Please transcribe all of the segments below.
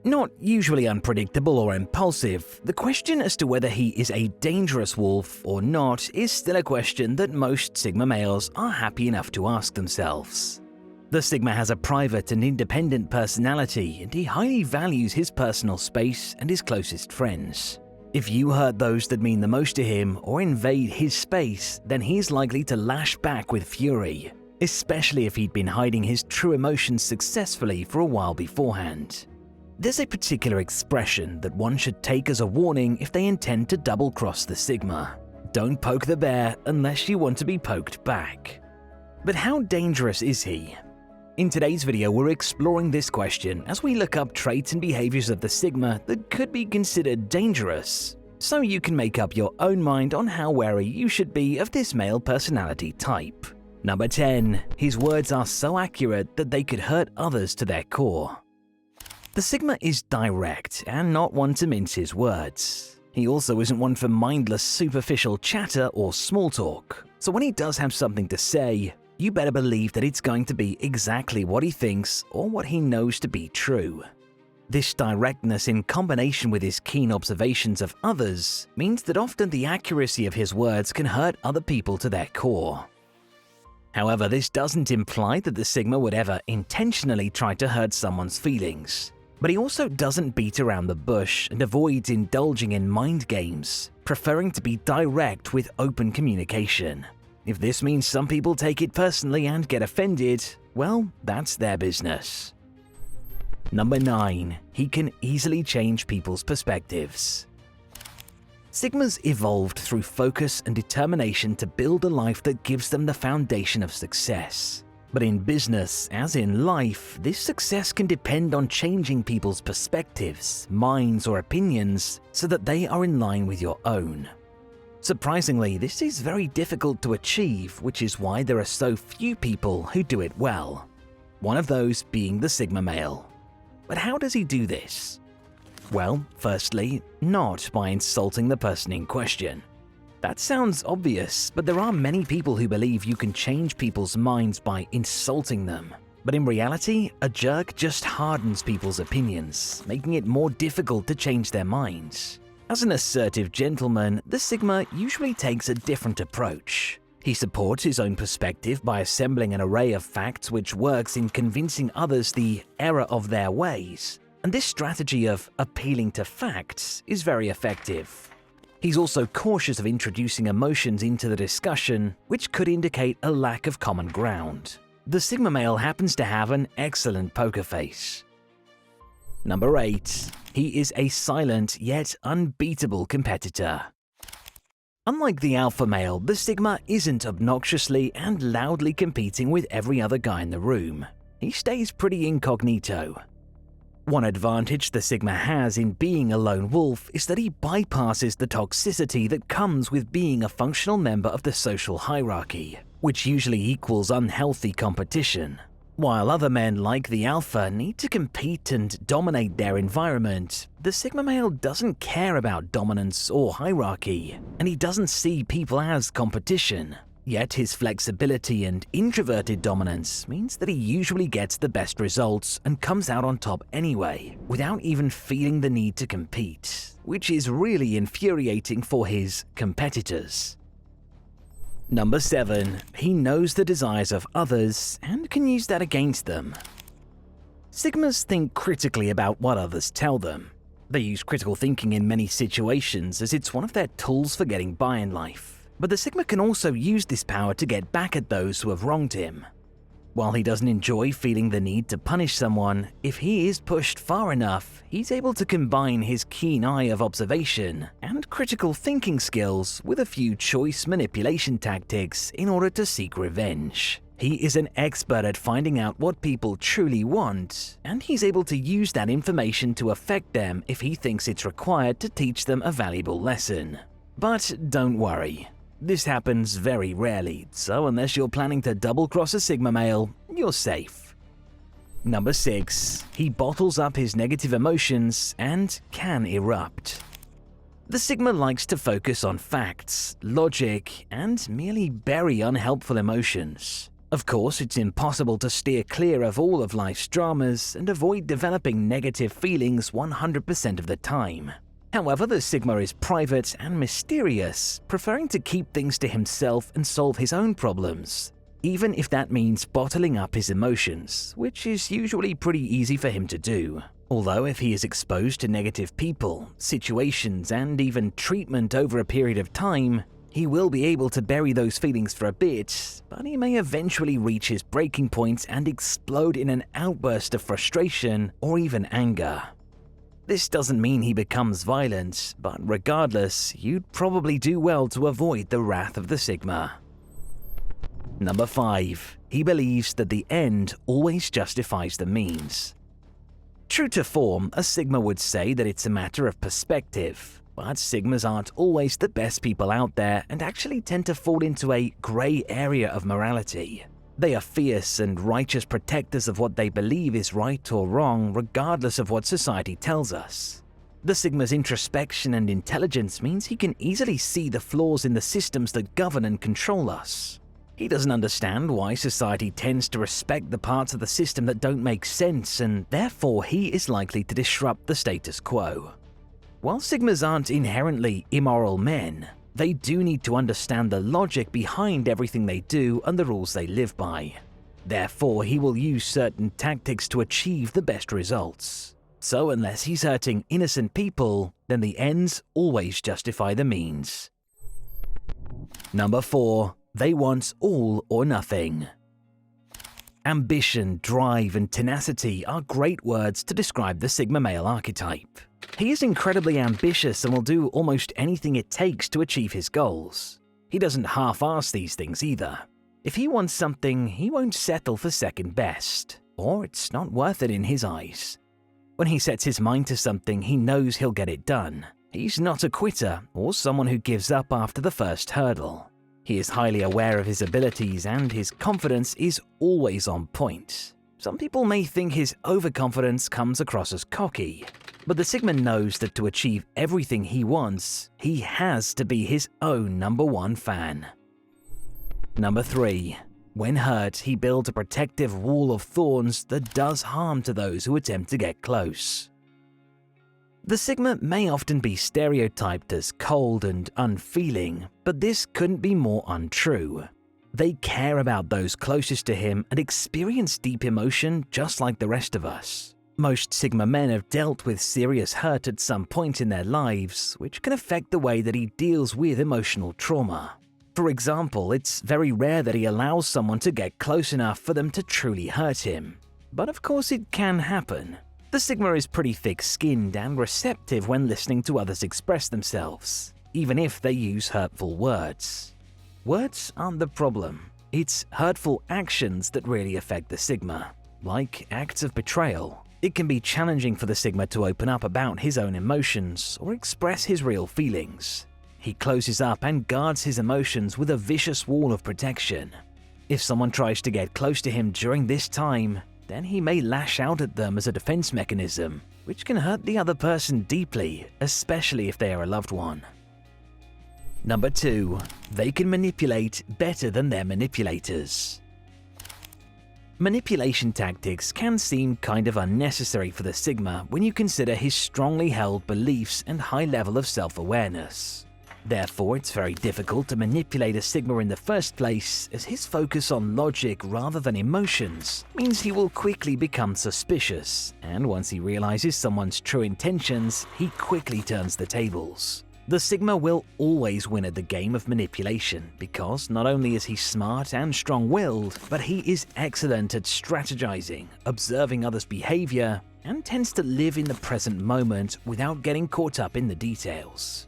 Not usually unpredictable or impulsive, the question as to whether he is a dangerous wolf or not is still a question that most Sigma males are happy enough to ask themselves. The Sigma has a private and independent personality, and he highly values his personal space and his closest friends. If you hurt those that mean the most to him or invade his space, then he's likely to lash back with fury, especially if he'd been hiding his true emotions successfully for a while beforehand. There's a particular expression that one should take as a warning if they intend to double-cross the Sigma. Don't poke the bear unless you want to be poked back. But how dangerous is he? In today's video, we're exploring this question as we look up traits and behaviors of the Sigma that could be considered dangerous, so you can make up your own mind on how wary you should be of this male personality type. Number 10. His words are so accurate that they could hurt others to their core. The Sigma is direct and not one to mince his words. He also isn't one for mindless superficial chatter or small talk, so when he does have something to say, you better believe that it's going to be exactly what he thinks or what he knows to be true. This directness in combination with his keen observations of others means that often the accuracy of his words can hurt other people to their core. However, this doesn't imply that the Sigma would ever intentionally try to hurt someone's feelings. But he also doesn't beat around the bush and avoids indulging in mind games, preferring to be direct with open communication. If this means some people take it personally and get offended, well, that's their business. Number 9. He can easily change people's perspectives. Sigmas evolved through focus and determination to build a life that gives them the foundation of success. But in business, as in life, this success can depend on changing people's perspectives, minds, or opinions so that they are in line with your own. Surprisingly, this is very difficult to achieve, which is why there are so few people who do it well. One of those being the Sigma male. But how does he do this? Well, firstly, not by insulting the person in question. That sounds obvious, but there are many people who believe you can change people's minds by insulting them. But in reality, a jerk just hardens people's opinions, making it more difficult to change their minds. As an assertive gentleman, the Sigma usually takes a different approach. He supports his own perspective by assembling an array of facts which works in convincing others the error of their ways. And this strategy of appealing to facts is very effective. He's also cautious of introducing emotions into the discussion, which could indicate a lack of common ground. The Sigma male happens to have an excellent poker face. Number 8. He is a silent yet unbeatable competitor. Unlike the alpha male, the Sigma isn't obnoxiously and loudly competing with every other guy in the room. He stays pretty incognito. One advantage the Sigma has in being a lone wolf is that he bypasses the toxicity that comes with being a functional member of the social hierarchy, which usually equals unhealthy competition. While other men like the alpha need to compete and dominate their environment, the Sigma male doesn't care about dominance or hierarchy, and he doesn't see people as competition. Yet his flexibility and introverted dominance means that he usually gets the best results and comes out on top anyway, without even feeling the need to compete, which is really infuriating for his competitors. Number 7. He knows the desires of others and can use that against them. Sigmas think critically about what others tell them. They use critical thinking in many situations as it's one of their tools for getting by in life. But the Sigma can also use this power to get back at those who have wronged him. While he doesn't enjoy feeling the need to punish someone, if he is pushed far enough, he's able to combine his keen eye of observation and critical thinking skills with a few choice manipulation tactics in order to seek revenge. He is an expert at finding out what people truly want, and he's able to use that information to affect them if he thinks it's required to teach them a valuable lesson. But don't worry. This happens very rarely, so unless you're planning to double-cross a Sigma male, you're safe. Number 6. He bottles up his negative emotions and can erupt. The Sigma likes to focus on facts, logic, and merely bury unhelpful emotions. Of course, it's impossible to steer clear of all of life's dramas and avoid developing negative feelings 100% of the time. However, the Sigma is private and mysterious, preferring to keep things to himself and solve his own problems, even if that means bottling up his emotions, which is usually pretty easy for him to do. Although if he is exposed to negative people, situations, and even treatment over a period of time, he will be able to bury those feelings for a bit, but he may eventually reach his breaking point and explode in an outburst of frustration or even anger. This doesn't mean he becomes violent, but regardless, you'd probably do well to avoid the wrath of the Sigma. Number 5. He believes that the end always justifies the means. True to form, a Sigma would say that it's a matter of perspective, but Sigmas aren't always the best people out there and actually tend to fall into a grey area of morality. They are fierce and righteous protectors of what they believe is right or wrong, regardless of what society tells us. The Sigma's introspection and intelligence means he can easily see the flaws in the systems that govern and control us. He doesn't understand why society tends to respect the parts of the system that don't make sense, and therefore he is likely to disrupt the status quo. While Sigmas aren't inherently immoral men, they do need to understand the logic behind everything they do and the rules they live by. Therefore, he will use certain tactics to achieve the best results. So unless he's hurting innocent people, then the ends always justify the means. Number 4. They want all or nothing. Ambition, drive, and tenacity are great words to describe the Sigma male archetype. He is incredibly ambitious and will do almost anything it takes to achieve his goals. He doesn't half-ass these things either. If he wants something, he won't settle for second best, or it's not worth it in his eyes. When he sets his mind to something, he knows he'll get it done. He's not a quitter or someone who gives up after the first hurdle. He is highly aware of his abilities and his confidence is always on point. Some people may think his overconfidence comes across as cocky, but the Sigma knows that to achieve everything he wants, he has to be his own #1 fan. Number 3. When hurt, he builds a protective wall of thorns that does harm to those who attempt to get close. The Sigma may often be stereotyped as cold and unfeeling, but this couldn't be more untrue. They care about those closest to him and experience deep emotion just like the rest of us. Most Sigma men have dealt with serious hurt at some point in their lives, which can affect the way that he deals with emotional trauma. For example, it's very rare that he allows someone to get close enough for them to truly hurt him. But of course it can happen. The Sigma is pretty thick-skinned and receptive when listening to others express themselves, even if they use hurtful words. Words aren't the problem. It's hurtful actions that really affect the Sigma, like acts of betrayal. It can be challenging for the Sigma to open up about his own emotions or express his real feelings. He closes up and guards his emotions with a vicious wall of protection. If someone tries to get close to him during this time, then he may lash out at them as a defense mechanism, which can hurt the other person deeply, especially if they are a loved one. Number 2. They can manipulate better than their manipulators. Manipulation tactics can seem kind of unnecessary for the Sigma when you consider his strongly held beliefs and high level of self-awareness. Therefore, it's very difficult to manipulate a Sigma in the first place, as his focus on logic rather than emotions means he will quickly become suspicious, and once he realizes someone's true intentions, he quickly turns the tables. The Sigma will always win at the game of manipulation because not only is he smart and strong-willed, but he is excellent at strategizing, observing others' behavior, and tends to live in the present moment without getting caught up in the details.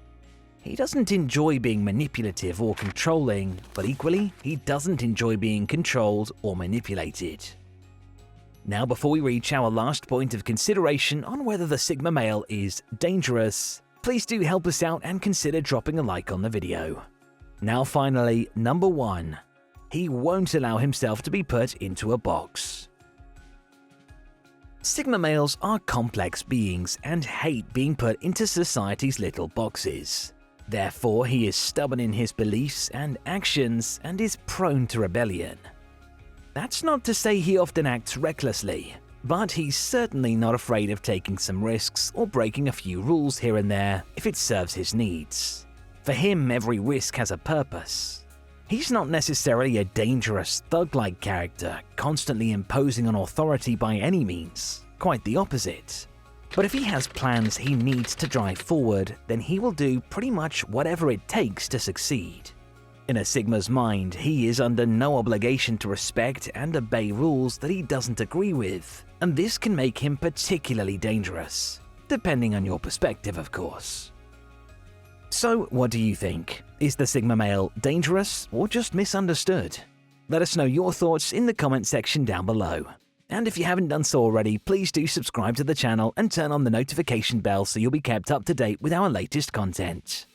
He doesn't enjoy being manipulative or controlling, but equally, he doesn't enjoy being controlled or manipulated. Now, before we reach our last point of consideration on whether the Sigma male is dangerous, please do help us out and consider dropping a like on the video. Now finally, number 1. He won't allow himself to be put into a box. Sigma males are complex beings and hate being put into society's little boxes. Therefore, he is stubborn in his beliefs and actions and is prone to rebellion. That's not to say he often acts recklessly, but he's certainly not afraid of taking some risks or breaking a few rules here and there if it serves his needs. For him, every risk has a purpose. He's not necessarily a dangerous, thug-like character, constantly imposing on authority by any means. Quite the opposite. But if he has plans he needs to drive forward, then he will do pretty much whatever it takes to succeed. In a Sigma's mind, he is under no obligation to respect and obey rules that he doesn't agree with, and this can make him particularly dangerous, depending on your perspective, of course. So, what do you think? Is the Sigma male dangerous or just misunderstood? Let us know your thoughts in the comment section down below. And if you haven't done so already, please do subscribe to the channel and turn on the notification bell so you'll be kept up to date with our latest content.